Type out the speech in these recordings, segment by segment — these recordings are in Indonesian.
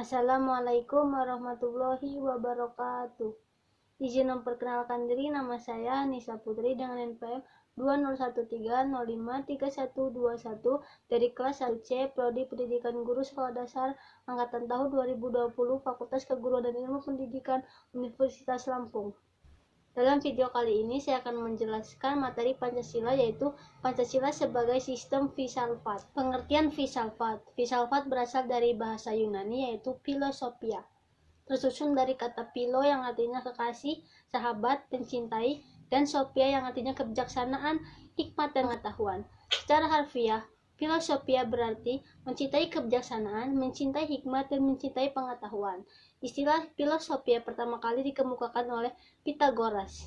Assalamualaikum warahmatullahi wabarakatuh. Izin memperkenalkan diri, nama saya Nisa Putri dengan NPM 2013053121 dari kelas 1C Prodi Pendidikan Guru Sekolah Dasar Angkatan tahun 2020 Fakultas Keguruan dan Ilmu Pendidikan Universitas Lampung. Dalam video kali ini saya akan menjelaskan materi Pancasila, yaitu Pancasila sebagai sistem filsafat. Pengertian filsafat. Filsafat berasal dari bahasa Yunani yaitu philosophia. Tersusun dari kata philo yang artinya kekasih, sahabat, pencintai, dan sophia yang artinya kebijaksanaan, hikmat, dan pengetahuan. Secara harfiah, filosofia berarti mencintai kebijaksanaan, mencintai hikmat, dan mencintai pengetahuan. Istilah filosofia pertama kali dikemukakan oleh Pythagoras.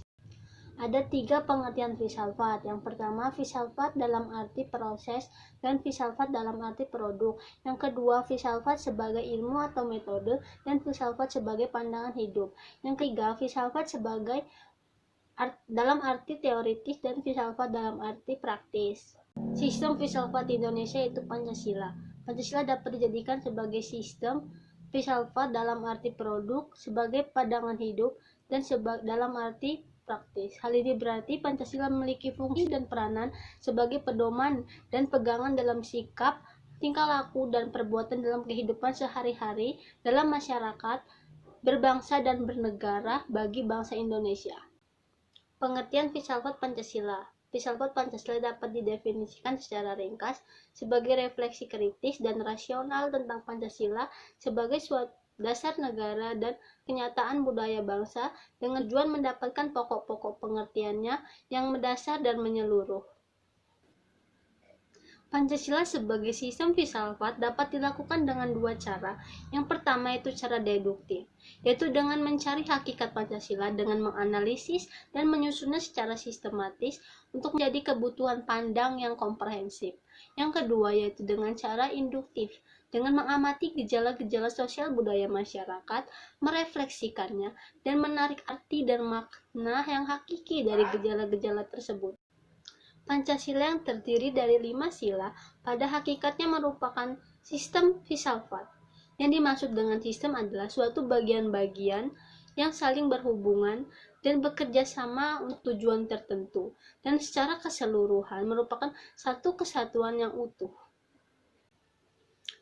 Ada 3 pengertian filsafat. Yang pertama, filsafat dalam arti proses dan filsafat dalam arti produk. Yang kedua, filsafat sebagai ilmu atau metode dan filsafat sebagai pandangan hidup. Yang ketiga, filsafat sebagai dalam arti teoritis dan filsafat dalam arti praktis. Sistem filsafat di Indonesia yaitu Pancasila. Pancasila dapat dijadikan sebagai sistem filsafat dalam arti produk, sebagai pandangan hidup, dan dalam arti praktis. Hal ini berarti Pancasila memiliki fungsi dan peranan sebagai pedoman dan pegangan dalam sikap, tingkah laku, dan perbuatan dalam kehidupan sehari-hari dalam masyarakat, berbangsa dan bernegara bagi bangsa Indonesia. Pengertian filsafat Pancasila. Filsafat Pancasila dapat didefinisikan secara ringkas sebagai refleksi kritis dan rasional tentang Pancasila sebagai suatu dasar negara dan kenyataan budaya bangsa dengan tujuan mendapatkan pokok-pokok pengertiannya yang mendasar dan menyeluruh. Pancasila sebagai sistem filsafat dapat dilakukan dengan 2 cara. Yang pertama itu cara deduktif, yaitu dengan mencari hakikat Pancasila dengan menganalisis dan menyusunnya secara sistematis untuk menjadi kebutuhan pandang yang komprehensif. Yang kedua yaitu dengan cara induktif, dengan mengamati gejala-gejala sosial budaya masyarakat, merefleksikannya, dan menarik arti dan makna yang hakiki dari gejala-gejala tersebut. Pancasila yang terdiri dari 5 sila pada hakikatnya merupakan sistem filsafat. Yang dimaksud dengan sistem adalah suatu bagian-bagian yang saling berhubungan dan bekerja sama untuk tujuan tertentu, dan secara keseluruhan merupakan satu kesatuan yang utuh.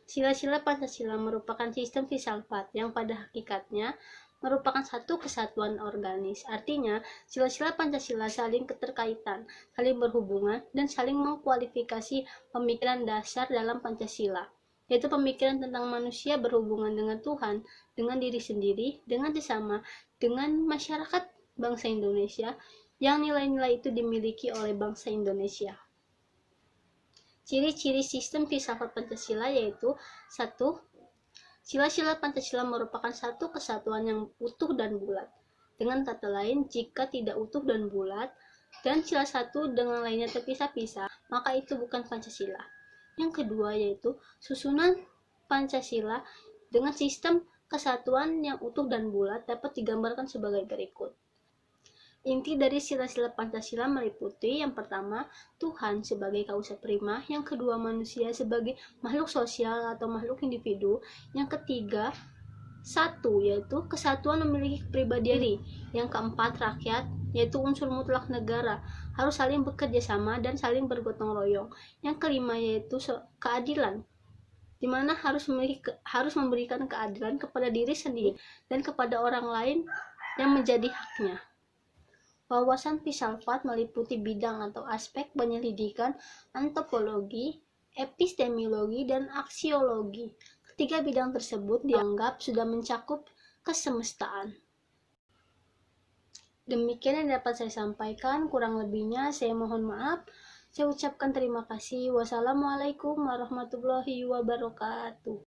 Sila-sila Pancasila merupakan sistem filsafat yang pada hakikatnya merupakan satu kesatuan organis. Artinya, sila-sila Pancasila saling keterkaitan, saling berhubungan, dan saling mengkualifikasi pemikiran dasar dalam Pancasila, yaitu pemikiran tentang manusia berhubungan dengan Tuhan, dengan diri sendiri, dengan sesama, dengan masyarakat bangsa Indonesia, yang nilai-nilai itu dimiliki oleh bangsa Indonesia. Ciri-ciri sistem filsafat Pancasila yaitu 1. Sila-sila Pancasila merupakan satu kesatuan yang utuh dan bulat. Dengan kata lain, jika tidak utuh dan bulat, dan sila satu dengan lainnya terpisah-pisah, maka itu bukan Pancasila. Yang kedua yaitu susunan Pancasila dengan sistem kesatuan yang utuh dan bulat dapat digambarkan sebagai berikut. Inti dari sila-sila Pancasila meliputi yang pertama, Tuhan sebagai kausa prima, yang kedua, manusia sebagai makhluk sosial atau makhluk individu, yang ketiga, 1, yaitu kesatuan memiliki kepribadian, yang keempat, rakyat, yaitu unsur mutlak negara, harus saling bekerja sama dan saling bergotong royong, yang kelima, yaitu keadilan, di mana harus memberikan keadilan kepada diri sendiri dan kepada orang lain yang menjadi haknya. Wawasan filsafat meliputi bidang atau aspek penyelidikan antropologi, epistemologi, dan aksiologi. Ketiga bidang tersebut dianggap sudah mencakup kesemestaan. Demikian yang dapat saya sampaikan, kurang lebihnya saya mohon maaf. Saya ucapkan terima kasih. Wassalamualaikum warahmatullahi wabarakatuh.